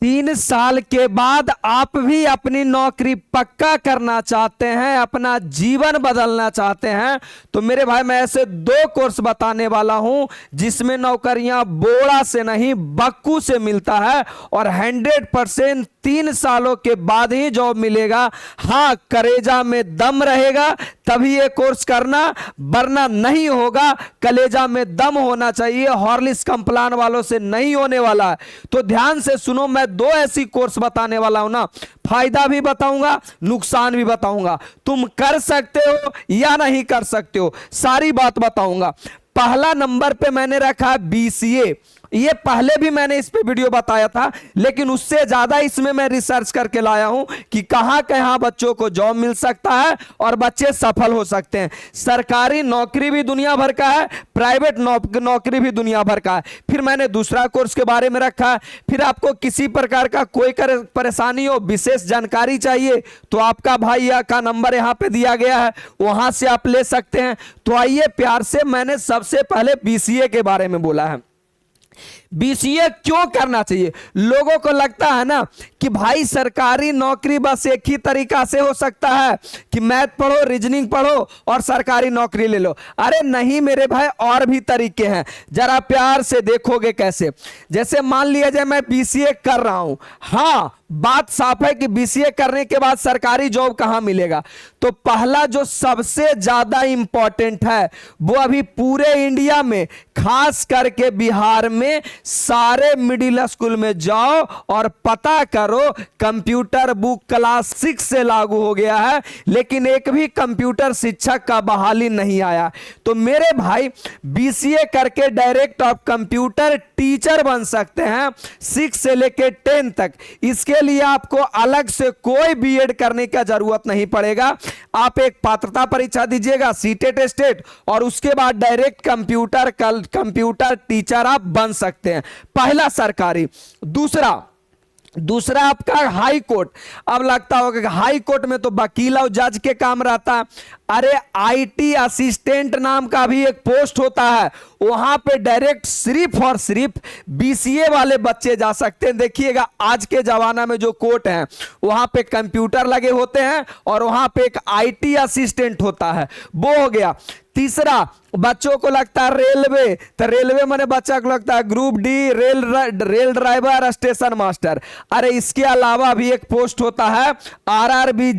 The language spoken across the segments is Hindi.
3 साल के बाद आप भी अपनी नौकरी पक्का करना चाहते हैं, अपना जीवन बदलना चाहते हैं, तो मेरे भाई मैं ऐसे 2 कोर्स बताने वाला हूं जिसमें नौकरियां बोड़ा से नहीं बक्कू से मिलता है और 100% 3 सालों के बाद ही जॉब मिलेगा। हाँ, कलेजा में दम रहेगा तभी ये कोर्स करना, वरना नहीं होगा। कलेजा में दम होना चाहिए, हॉर्लिक्स कंप्लान वालों से नहीं होने वाला है। तो ध्यान से सुनो, मैं 2 ऐसी कोर्स बताने वाला हूं ना, फायदा भी बताऊंगा, नुकसान भी बताऊंगा, तुम कर सकते हो या नहीं कर सकते हो, सारी बात बताऊंगा। पहला नंबर पे मैंने रखा BCA। ये पहले भी मैंने इस पे वीडियो बताया था, लेकिन उससे ज्यादा इसमें मैं रिसर्च करके लाया हूं कि कहां कहां बच्चों को जॉब मिल सकता है और बच्चे सफल हो सकते हैं। सरकारी नौकरी भी दुनिया भर का है, प्राइवेट नौकरी भी दुनिया भर का है। फिर मैंने दूसरा कोर्स के बारे में रखा है। फिर आपको किसी प्रकार का कोई परेशानी हो, विशेष जानकारी चाहिए, तो आपका भाई का नंबर यहां पे दिया गया है, वहां से आप ले सकते हैं। तो आइए प्यार से, मैंने सबसे पहले BCA के बारे में बोला है। BCA क्यों करना चाहिए? लोगों को लगता है ना कि भाई सरकारी नौकरी बस एक ही तरीका से हो सकता है कि मैथ पढ़ो, रीजनिंग पढ़ो और सरकारी नौकरी ले लो। अरे नहीं मेरे भाई, और भी तरीके हैं, जरा प्यार से देखोगे कैसे। जैसे मान लिया जाए मैं BCA कर रहा हूं, हाँ बात साफ है कि BCA करने के बाद सरकारी जॉब कहां मिलेगा। तो पहला जो सबसे ज्यादा इंपॉर्टेंट है वो अभी पूरे इंडिया में, खास करके बिहार में, सारे मिडिल स्कूल में जाओ और पता करो, कंप्यूटर बुक क्लास 6 से लागू हो गया है, लेकिन एक भी कंप्यूटर शिक्षक का बहाली नहीं आया। तो मेरे भाई BCA करके डायरेक्ट आप कंप्यूटर टीचर बन सकते हैं 6 से लेके 10 तक। इसके लिए आपको अलग से कोई BEd करने की जरूरत नहीं पड़ेगा। आप एक पात्रता परीक्षा दीजिएगा, सीटेट स्टेट, और उसके बाद डायरेक्ट कंप्यूटर टीचर आप बन सकते हैं। पहला सरकारी। दूसरा आपका हाई कोर्ट। अब लगता होगा कि हाई कोर्ट में तो वकील और जज के काम रहता है। अरे IT असिस्टेंट नाम का भी एक पोस्ट होता है, वहां पे डायरेक्ट सिर्फ और सिर्फ BCA वाले बच्चे जा सकते हैं। देखिएगा आज के जमाना में जो कोर्ट है वहां पे कंप्यूटर लगे होते हैं और वहां पे एक IT असिस्टेंट होता है, वो हो गया। तीसरा, बच्चों को लगता है रेलवे, तो रेलवे मैंने बच्चा को लगता है group D, rail driver, station master. अरे इसके अलावा भी एक पोस्ट होता है RRB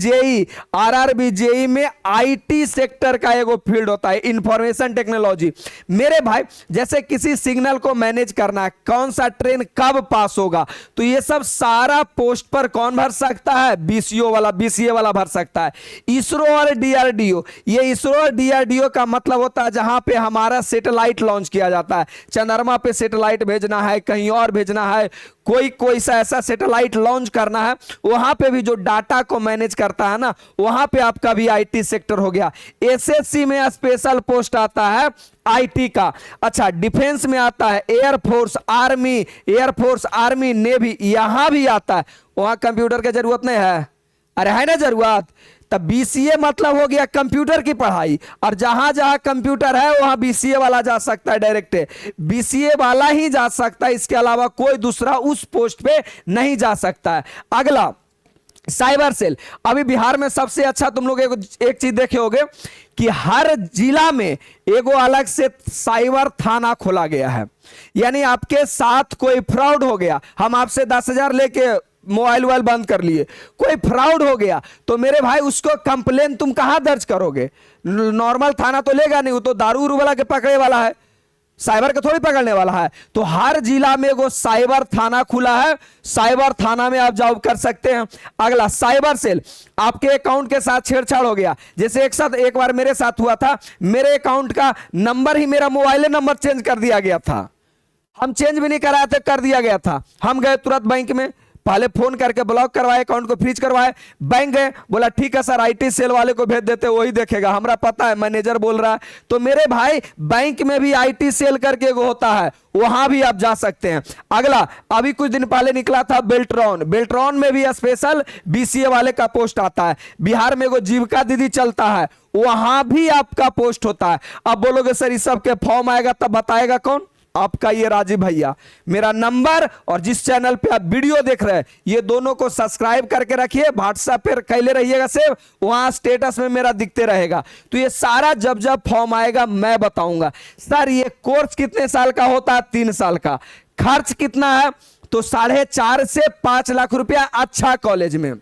JE में IT सेक्टर का एक फील्ड होता है, इंफॉर्मेशन टेक्नोलॉजी। मेरे भाई जैसे किसी सिग्नल को मैनेज करना है, कौन सा ट्रेन कब पास होगा, तो ये सब सारा पोस्ट पर कौन भर सकता है? BCA वाला भर सकता है। इसरो और DRDO, ये इसरो और DRDO का मतलब होता है जहां पे हमारा सैटेलाइट लॉन्च किया जाता है। चंद्रमा पे सैटेलाइट भेजना है, कहीं और भेजना है, कोई सा ऐसा सैटेलाइट लॉन्च करना है, वहां पे भी जो डाटा को मैनेज करता है ना, वहां पे आपका भी IT सेक्टर हो गया। SSC में स्पेशल पोस्ट आता है IT का। अच्छा, डिफेंस में आता है एयरफोर्स आर्मी नेवी, यहां भी आता है। वहां कंप्यूटर की जरूरत नहीं है, अरे है ना जरूरत। तब BCA मतलब हो गया कंप्यूटर की पढ़ाई, और जहां जहां कंप्यूटर है वहां BCA वाला जा सकता है, डायरेक्ट BCA वाला ही जा सकता है, इसके अलावा कोई दूसरा उस पोस्ट पे नहीं जा सकता है। अगला साइबर सेल। अभी बिहार में सबसे अच्छा तुम लोग एक चीज देखे होगे कि हर जिला में एगो अलग से साइबर थाना खोला गया है। यानी आपके साथ कोई फ्रॉड हो गया, हम आपसे 10,000 लेके मोबाइल बंद कर लिए, कोई फ्रॉड हो गया, तो मेरे भाई उसको कंप्लेन तुम कहां दर्ज करोगे? नॉर्मल थाना तो लेगा नहीं, वो तो दारू वाला के पकड़े वाला है, साइबर का थोड़ी पकड़ने वाला है। तो हर जिला में वो साइबर थाना खुला है, साइबर थाना में आप जॉब कर सकते हैं। अगला साइबर सेल। आपके अकाउंट के साथ छेड़छाड़ हो गया, जैसे एक बार मेरे साथ हुआ था, मेरे अकाउंट का नंबर ही, मेरा मोबाइल नंबर चेंज कर दिया गया था, हम चेंज भी नहीं कराए थे, कर दिया गया था। हम गए तुरंत बैंक में, पहले फोन करके ब्लॉक करवाए, अकाउंट को फ्रीज करवाए, बैंक गए, बोला ठीक है सर IT सेल वाले को भेज देते, वही देखेगा, हमरा पता है, मैनेजर बोल रहा है। तो मेरे भाई बैंक में भी IT सेल करके होता है, वहां भी आप जा सकते हैं। अगला, अभी कुछ दिन पहले निकला था बेल्ट्रॉन में भी स्पेशल BCA वाले का पोस्ट आता है। बिहार में वो जीविका दीदी चलता है, वहां भी आपका पोस्ट होता है। अब बोलोगे सर इस सब के फॉर्म आएगा तब बताएगा कौन? आपका ये राजीव भैया, मेरा नंबर और जिस चैनल पे आप वीडियो देख रहे हैं ये दोनों को सब्सक्राइब करके रखिए, व्हाट्सएप पे कैले रहिएगा सेव, वहां स्टेटस में मेरा दिखते रहेगा। तो ये सारा जब जब फॉर्म आएगा मैं बताऊंगा। सर ये कोर्स कितने साल का होता है? 3 साल का। खर्च कितना है? तो 4.5 से 5 लाख रुपया अच्छा कॉलेज में।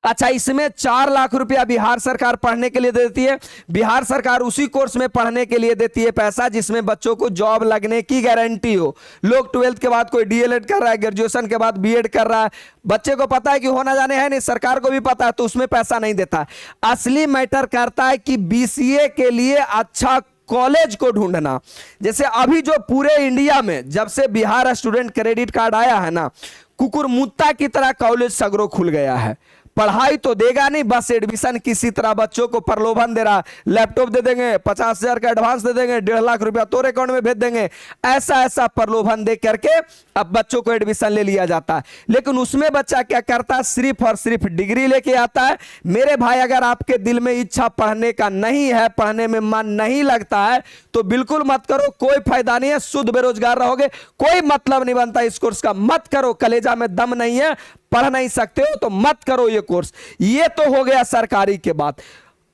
अच्छा, इसमें 4 लाख रुपया बिहार सरकार पढ़ने के लिए देती है। बिहार सरकार उसी कोर्स में पढ़ने के लिए देती है पैसा जिसमें बच्चों को जॉब लगने की गारंटी हो। लोग 12th के बाद कोई डीएलएड कर रहा है, ग्रेजुएशन के बाद बीएड कर रहा है, बच्चे को पता है कि होना जाने है नहीं, सरकार को भी पता है, तो उसमें पैसा नहीं देता। असली मैटर करता है कि बीसीए के लिए अच्छा कॉलेज को ढूंढना। जैसे अभी जो पूरे इंडिया में जब से बिहार स्टूडेंट क्रेडिट कार्ड आया है ना, कुकुरमुत्ता की तरह कॉलेज सगरो खुल गया है। पढ़ाई तो देगा नहीं, बस एडमिशन किसी तरह बच्चों को प्रलोभन दे रहा, लैपटॉप दे देंगे, 50,000 का एडवांस दे देंगे, 1.5 लाख रुपया तोरे अकाउंट में भेज देंगे, ऐसा ऐसा प्रलोभन दे करके अब बच्चों को एडमिशन ले लिया जाता है। लेकिन उसमें बच्चा क्या करता है? सिर्फ और सिर्फ डिग्री लेके आता है। मेरे भाई, अगर आपके दिल में इच्छा पढ़ने का नहीं है, पढ़ने में मन नहीं लगता है, तो बिल्कुल मत करो, कोई फायदा नहीं है, शुद्ध बेरोजगार रहोगे, कोई मतलब नहीं बनता इस कोर्स का। मत करो, कलेजा में दम नहीं है, पढ़ नहीं सकते हो तो मत करो ये कोर्स। ये तो हो गया सरकारी के बात।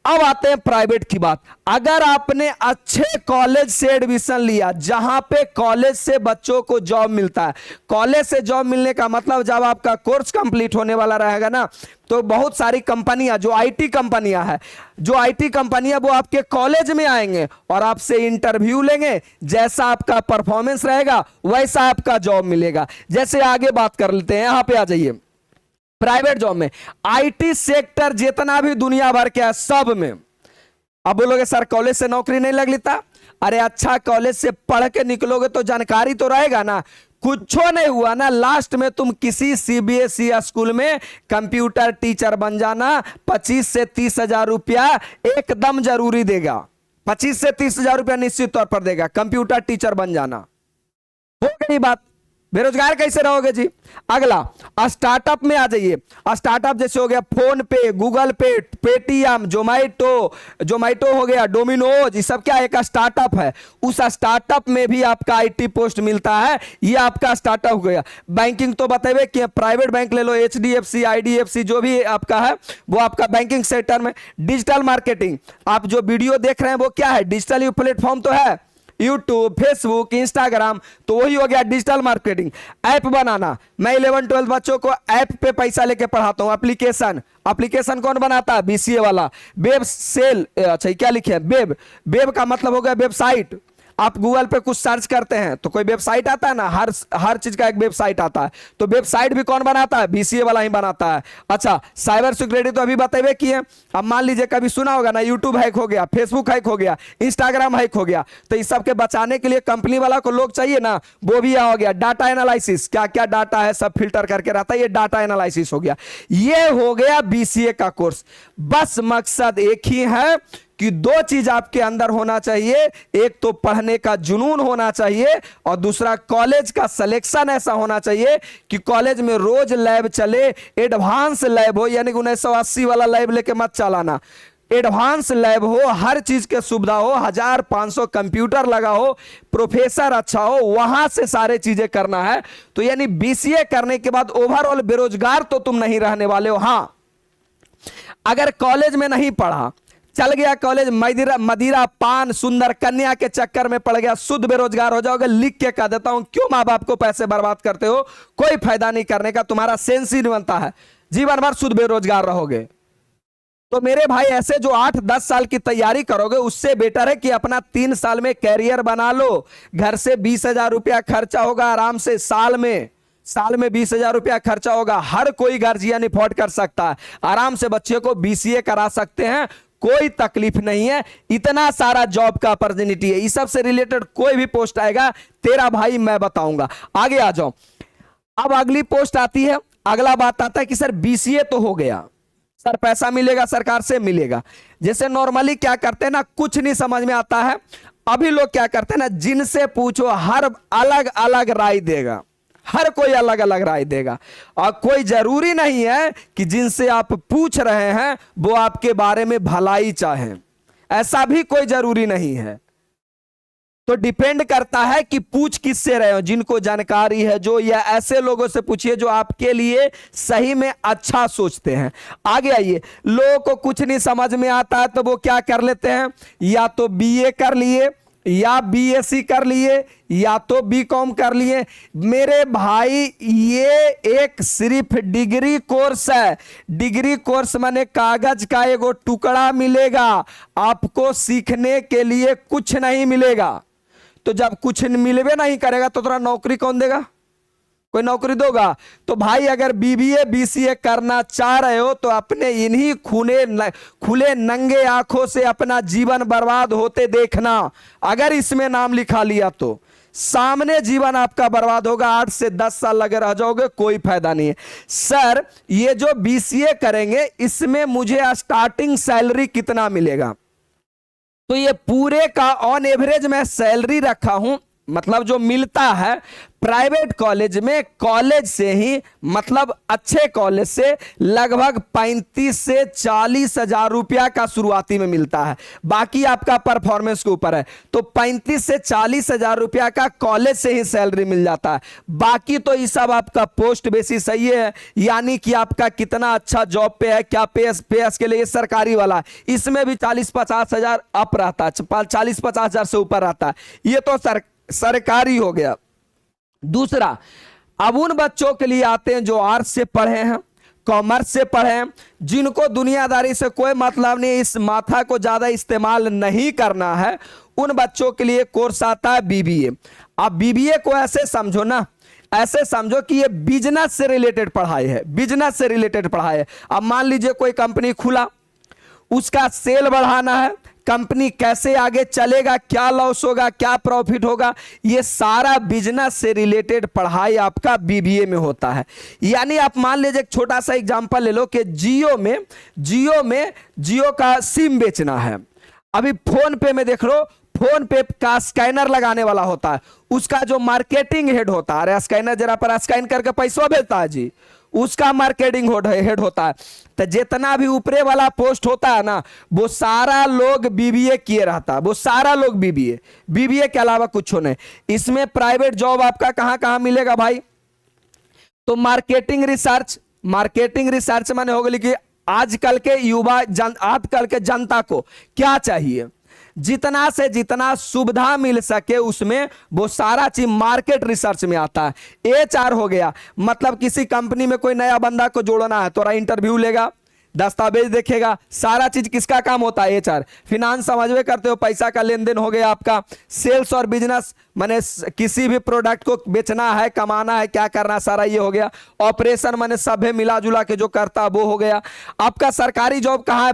अब आते हैं प्राइवेट की बात। अगर आपने अच्छे कॉलेज से एडमिशन लिया जहां पे कॉलेज से बच्चों को जॉब मिलता है, कॉलेज से जॉब मिलने का मतलब जब आपका कोर्स कंप्लीट होने वाला रहेगा ना, तो बहुत सारी कंपनियां, जो आईटी कंपनियां हैं, वो आपके कॉलेज में आएंगे और आपसे इंटरव्यू लेंगे। जैसा आपका परफॉर्मेंस रहेगा वैसा आपका जॉब मिलेगा। जैसे आगे बात कर लेते हैं, यहां पे आ जाइए। प्राइवेट जॉब में आईटी सेक्टर जितना भी दुनिया भर के है सब में, अब बोलोगे सर कॉलेज से नौकरी नहीं लग लेता? अरे अच्छा कॉलेज से पढ़ के निकलोगे तो जानकारी तो रहेगा ना। कुछ नहीं हुआ ना, लास्ट में तुम किसी सीबीएसई स्कूल में कंप्यूटर टीचर बन जाना, 25 से 30 हजार रुपया एकदम जरूरी देगा। 25 से 30 हजार रुपया निश्चित तौर पर देगा, कंप्यूटर टीचर बन जाना। हो गई बात। बेरोजगार कैसे रहोगे जी? अगला स्टार्टअप में आ जाइए। स्टार्टअप जैसे हो गया फोन पे, गूगल पे, पेटीएम, जोमैटो हो गया, डोमिनोज, ये सब क्या एक स्टार्टअप है। उस स्टार्टअप में भी आपका आईटी पोस्ट मिलता है, ये आपका स्टार्टअप हो गया। बैंकिंग तो बताइए कि प्राइवेट बैंक ले लो, एचडीएफसी, आईडीएफसी, जो भी आपका है वो आपका बैंकिंग सेक्टर में। डिजिटल मार्केटिंग, आप जो वीडियो देख रहे हैं वो क्या है? डिजिटल प्लेटफॉर्म तो है, यूट्यूब, फेसबुक, इंस्टाग्राम, तो वही हो गया डिजिटल मार्केटिंग। ऐप बनाना, मैं 11-12 बच्चों को ऐप पे पैसा लेके पढ़ाता हूं। एप्लीकेशन कौन बनाता है? बीसीए वाला। वेब सेल, अच्छा क्या लिखे हैं? वेब का मतलब हो गया वेबसाइट। आप गूगल पे कुछ सर्च करते हैं तो कोई वेबसाइट आता है ना, हर चीज का एक वेबसाइट आता है, तो वेबसाइट भी कौन बनाता है? बीसीए वाला ही बनाता है। अच्छा, साइबर सिक्योरिटी तो अभी बताइए किए। अब मान लीजिए कभी सुना होगा ना, यूट्यूब हैक हो गया, फेसबुक हैक हो गया, इंस्टाग्राम हैक हो गया, तो इस सबके बचाने के लिए कंपनी वाला को लोग चाहिए ना, वो भी हो गया डाटा एनालिसिस। क्या क्या डाटा है सब फिल्टर करके रहता है, ये डाटा एनालिसिस हो गया। ये हो गया बीसीए का कोर्स। बस मकसद एक ही है कि 2 चीज आपके अंदर होना चाहिए, एक तो पढ़ने का जुनून होना चाहिए और दूसरा कॉलेज का सिलेक्शन ऐसा होना चाहिए कि कॉलेज में रोज लैब चले, एडवांस लैब हो, यानी 1980 वाला लैब लेके मत चलाना, एडवांस लैब हो, हर चीज के सुविधा हो, 1500 कंप्यूटर लगा हो, प्रोफेसर अच्छा हो, वहां से सारे चीजें करना है। तो यानी बीसीए करने के बाद ओवरऑल बेरोजगार तो तुम नहीं रहने वाले हो। हां, अगर कॉलेज में नहीं पढ़ा, चल गया कॉलेज, मदिरा पान सुंदर कन्या के चक्कर में पड़ गया, शुद्ध बेरोजगार हो जाओगे। लिख के कह देता हूं, क्यों मां बाप को पैसे बर्बाद करते हो? कोई फायदा नहीं करने का, तुम्हारा सेंस ही नहीं बनता है, जीवन भर शुद्ध बेरोजगार रहोगे। तो मेरे भाई ऐसे जो 8-10 साल की तैयारी करोगे उससे बेटर है कि अपना 3 साल में कैरियर बना लो। घर से 20,000 रुपया खर्चा होगा आराम से, साल में 20,000 रुपया खर्चा होगा। हर कोई गार्जियन अफोर्ड कर सकता है, आराम से बच्चे को बीसीए करा सकते हैं, कोई तकलीफ नहीं है। इतना सारा जॉब का अपॉर्चुनिटी है, इस सब से रिलेटेड कोई भी पोस्ट आएगा तेरा भाई मैं बताऊंगा। आगे आ जाओ। अब अगली पोस्ट आती है, अगला बात आता है कि सर बीसीए तो हो गया, सर पैसा मिलेगा सरकार से? मिलेगा। जैसे नॉर्मली क्या करते हैं ना, कुछ नहीं समझ में आता है, अभी लोग क्या करते हैं ना, जिनसे पूछो हर अलग अलग राय देगा, हर कोई अलग अलग राय देगा, और कोई जरूरी नहीं है कि जिनसे आप पूछ रहे हैं वो आपके बारे में भलाई चाहें, ऐसा भी कोई जरूरी नहीं है। तो डिपेंड करता है कि पूछ किससे रहे हो, जिनको जानकारी है जो, या ऐसे लोगों से पूछिए जो आपके लिए सही में अच्छा सोचते हैं। आगे आइए, लोगों को कुछ नहीं समझ में आता है तो वो क्या कर लेते हैं, या तो बीए कर लिए, या बीएससी कर लिए, या तो बीकॉम कर लिए। मेरे भाई ये एक सिर्फ डिग्री कोर्स है। डिग्री कोर्स माने कागज का एगो टुकड़ा मिलेगा, आपको सीखने के लिए कुछ नहीं मिलेगा। तो जब कुछ मिलवे नहीं करेगा तो थोड़ा नौकरी कौन देगा, कोई नौकरी दोगा? तो भाई अगर बीबीए बीसीए करना चाह रहे हो तो अपने इन्हीं खुले नंगे आंखों से अपना जीवन बर्बाद होते देखना। अगर इसमें नाम लिखा लिया तो सामने जीवन आपका बर्बाद होगा, 8 से 10 साल लगे रह जाओगे, कोई फायदा नहीं है। सर ये जो बीसीए करेंगे इसमें मुझे स्टार्टिंग सैलरी कितना मिलेगा? तो ये पूरे का ऑन एवरेज मैं सैलरी रखा हूं, मतलब जो मिलता है प्राइवेट कॉलेज में, कॉलेज से ही मतलब अच्छे कॉलेज से लगभग 35 से 40 हजार रुपया का शुरुआती में मिलता है। बाकी आपका परफॉर्मेंस के ऊपर है। तो 35 से 40 हजार रुपया का कॉलेज से ही सैलरी मिल जाता है। बाकी तो ये सब आपका पोस्ट बेसिस सही है, यानी कि आपका कितना अच्छा जॉब पे है, क्या पे के लिए सरकारी वाला, इसमें भी 40-50 हजार अप रहता है, 40-50 हजार से ऊपर रहता है। ये तो सरकारी हो गया। दूसरा, अब उन बच्चों के लिए आते हैं जो आर्ट्स से पढ़े हैं, कॉमर्स से पढ़े हैं, जिनको दुनियादारी से कोई मतलब नहीं, इस माथा को ज्यादा इस्तेमाल नहीं करना है। उन बच्चों के लिए कोर्स आता है बीबीए। अब बीबीए को ऐसे समझो ना, ऐसे समझो कि ये बिजनेस से रिलेटेड पढ़ाई है, बिजनेस से रिलेटेड पढ़ाई है। अब मान लीजिए कोई कंपनी खुला, उसका सेल बढ़ाना है, कंपनी कैसे आगे चलेगा, क्या लॉस होगा, क्या प्रॉफिट होगा, ये सारा बिजनेस से रिलेटेड पढ़ाई आपका बीबीए में होता है। यानी आप मान लीजिए एक छोटा सा एग्जांपल ले लो कि जियो का सिम बेचना है। अभी फोन पे में देख लो, फोन पे का स्कैनर लगाने वाला होता है, उसका जो मार्केटिंग हेड होता है, अरे स्कैनर जरा पर स्कैन करके पैसा भेजता है जी, उसका मार्केटिंग हेड होता है। तो जितना भी ऊपरे वाला पोस्ट होता है ना, वो सारा लोग बीबीए किए रहता है, वो सारा लोग बीबीए के अलावा कुछ नहीं। इसमें प्राइवेट जॉब आपका कहां कहां मिलेगा भाई? तो मार्केटिंग रिसर्च माने हो गई कि आजकल के युवा आजकल के जनता को क्या चाहिए, जितना से जितना सुविधा मिल सके उसमें वो सारा चीज मार्केट रिसर्च में आता है। एचआर हो गया, मतलब किसी कंपनी में कोई नया बंदा को जोड़ना है, थोड़ा इंटरव्यू लेगा, दस्तावेज देखेगा, सारा चीज किसका काम होता है? एचआर। फिनांस समझवे करते हो, पैसा का लेन देन हो गया आपका। सेल्स और बिजनेस माने किसी भी प्रोडक्ट को बेचना है, कमाना है, क्या करना है, सारा ये हो गया। ऑपरेशन माने सभे मिला जुला के जो करता वो हो गया। आपका सरकारी जॉब कहाँ है?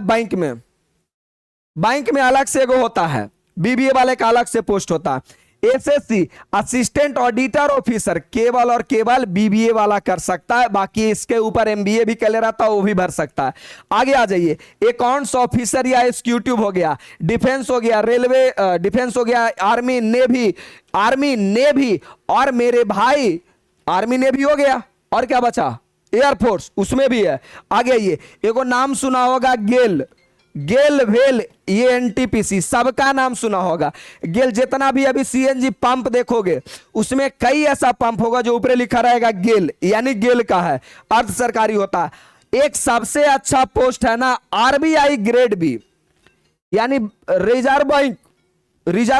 बैंक में अलग से एगो होता है, बीबीए वाले का अलग से पोस्ट होता है। एसएससी असिस्टेंट ऑडिटर ऑफिसर केवल बीबीए वाला कर सकता है, बाकी इसके ऊपर एमबीए भी कर ले रहता है, वो भी भर सकता है। आगे आ जाइए, अकाउंट्स ऑफिसर या एग्जीक्यूटिव हो गया, डिफेंस हो गया, रेलवे डिफेंस हो गया, आर्मी नेवी और मेरे भाई आर्मी नेवी हो गया, और क्या बचा? एयरफोर्स, उसमें भी है। आगे आइए, एगो नाम सुना होगा गेल वेल, ये एनटीपीसी, सबका नाम सुना होगा। गेल जितना भी अभी सीएनजी पंप देखोगे उसमें कई ऐसा पंप होगा जो ऊपर लिखा रहेगा गेल, यानी गेल का है, अर्ध सरकारी होता है। एक सबसे अच्छा पोस्ट है ना आरबीआई ग्रेड बी, यानी रिजर्व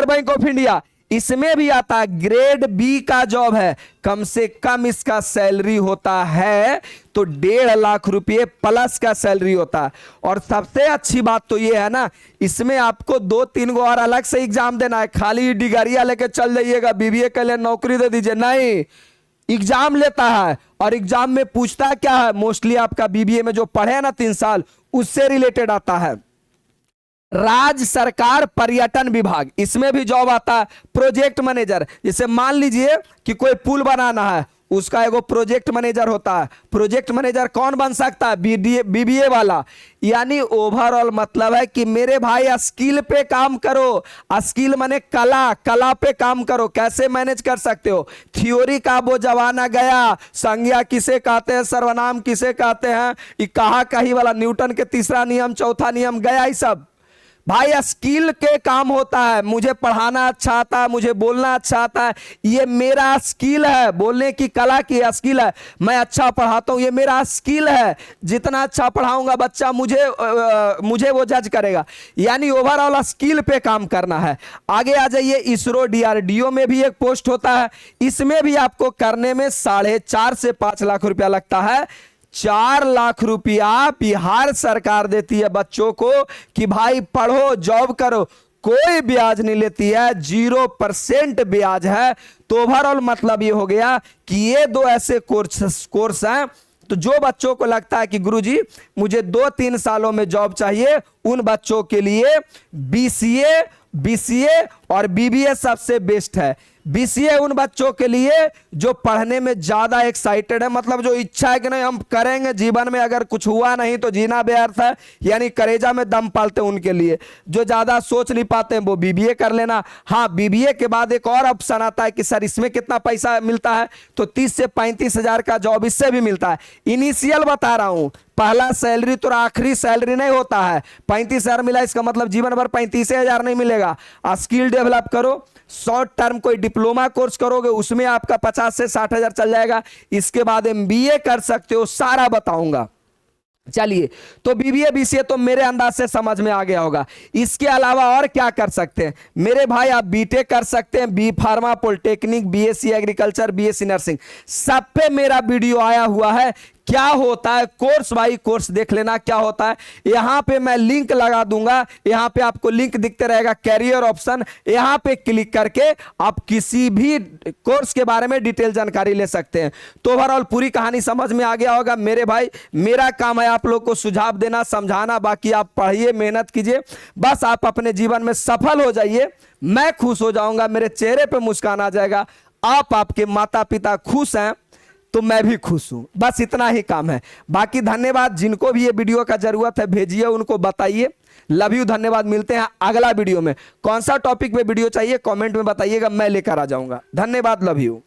बैंक ऑफ इंडिया, इसमें भी आता है ग्रेड बी का जॉब है। कम से कम इसका सैलरी होता है तो 1.5 लाख रुपए प्लस का सैलरी होता है। और सबसे अच्छी बात तो ये है ना, इसमें आपको 2-3 गो और अलग से एग्जाम देना है। खाली डिग्रिया लेके चल जाइएगा बीबीए के लिए नौकरी दे दीजिए, नहीं, एग्जाम लेता है। और एग्जाम में पूछता क्या है, मोस्टली आपका बीबीए में जो पढ़े ना 3 साल, उससे रिलेटेड आता है। राज्य सरकार पर्यटन विभाग, इसमें भी जॉब आता है। प्रोजेक्ट मैनेजर, जैसे मान लीजिए कि कोई पुल बनाना है, उसका एगो प्रोजेक्ट मैनेजर होता है। प्रोजेक्ट मैनेजर कौन बन सकता है? बीबीए वाला। यानी ओवरऑल मतलब है कि मेरे भाई स्किल पे काम करो, स्किल माने कला पे काम करो, कैसे मैनेज कर सकते हो। थ्योरी का वो जमाना गया, संज्ञा किसे कहते हैं, सर्वनाम किसे कहते हैं, ये कहा कहीं वाला न्यूटन के तीसरा नियम, चौथा नियम गया, ही सब भाई स्किल के काम होता है, मुझे पढ़ाना अच्छा आता है, मुझे बोलना अच्छा आता है, ये मेरा स्किल है, बोलने की कला की स्किल है, मैं अच्छा पढ़ाता हूं, ये मेरा स्किल है, जितना अच्छा पढ़ाऊंगा बच्चा मुझे वो जज करेगा, यानी ओवरऑल स्किल पे काम करना है। आगे आ जाइए, इसरो DRDO में भी एक पोस्ट होता है, इसमें भी आपको करने में 4.5 से 5 लाख रुपया लगता है। 4 लाख रुपया बिहार सरकार देती है बच्चों को कि भाई पढ़ो, जॉब करो, कोई ब्याज नहीं लेती है, 0% ब्याज है। तो ओवरऑल मतलब ये हो गया कि ये दो ऐसे कोर्स हैं, तो जो बच्चों को लगता है कि गुरुजी मुझे 2-3 सालों में जॉब चाहिए, उन बच्चों के लिए BCA और BBA सबसे बेस्ट है। BCA उन बच्चों के लिए जो पढ़ने में ज्यादा एक्साइटेड है, मतलब जो इच्छा है कि नहीं हम करेंगे, जीवन में अगर कुछ हुआ नहीं तो जीना व्यर्थ है, यानी करेजा में दम पालते हैं उनके लिए। जो ज्यादा सोच नहीं पाते हैं वो BBA कर लेना। हाँ, BBA के बाद एक और ऑप्शन आता है कि सर इसमें कितना पैसा मिलता है, तो 30 से 35 हजार का जॉब इससे भी मिलता है। इनिशियल बता रहा हूं, पहला सैलरी तो आखिरी सैलरी नहीं होता है। 35 हजार मिला इसका मतलब जीवन भर 35 हजार नहीं मिलेगा। स्किल डेवलप करो, शॉर्ट टर्म कोई डिप्लोमा कोर्स करोगे उसमें आपका 50 से 60 हजार चल जाएगा। इसके बाद MBA कर सकते हो, सारा बताऊंगा। चलिए, तो BBA BCA तो मेरे अंदाज से समझ में आ गया होगा। इसके अलावा और क्या कर सकते हैं मेरे भाई? आप BTech कर सकते हैं, B pharma, polytechnic, BSc agriculture, BSc nursing, सब पे मेरा वीडियो आया हुआ है। क्या होता है कोर्स बाई कोर्स देख लेना क्या होता है। यहां पे मैं लिंक लगा दूंगा, यहां पे आपको लिंक दिखते रहेगा, कैरियर ऑप्शन, यहां पे क्लिक करके आप किसी भी कोर्स के बारे में डिटेल जानकारी ले सकते हैं। तो ओवरऑल पूरी कहानी समझ में आ गया होगा मेरे भाई। मेरा काम है आप लोग को सुझाव देना, समझाना, बाकी आप पढ़िए, मेहनत कीजिए, बस आप अपने जीवन में सफल हो जाइए। मैं खुश हो जाऊंगा, मेरे चेहरे पे मुस्कान आ जाएगा। आपके माता पिता खुश हैं तो मैं भी खुश हूं, बस इतना ही काम है। बाकी धन्यवाद, जिनको भी ये वीडियो का जरूरत है भेजिए, उनको बताइए। लव यू, धन्यवाद। मिलते हैं अगला वीडियो में। कौन सा टॉपिक पे वीडियो चाहिए कमेंट में बताइएगा, मैं लेकर आ जाऊंगा। धन्यवाद, लव यू।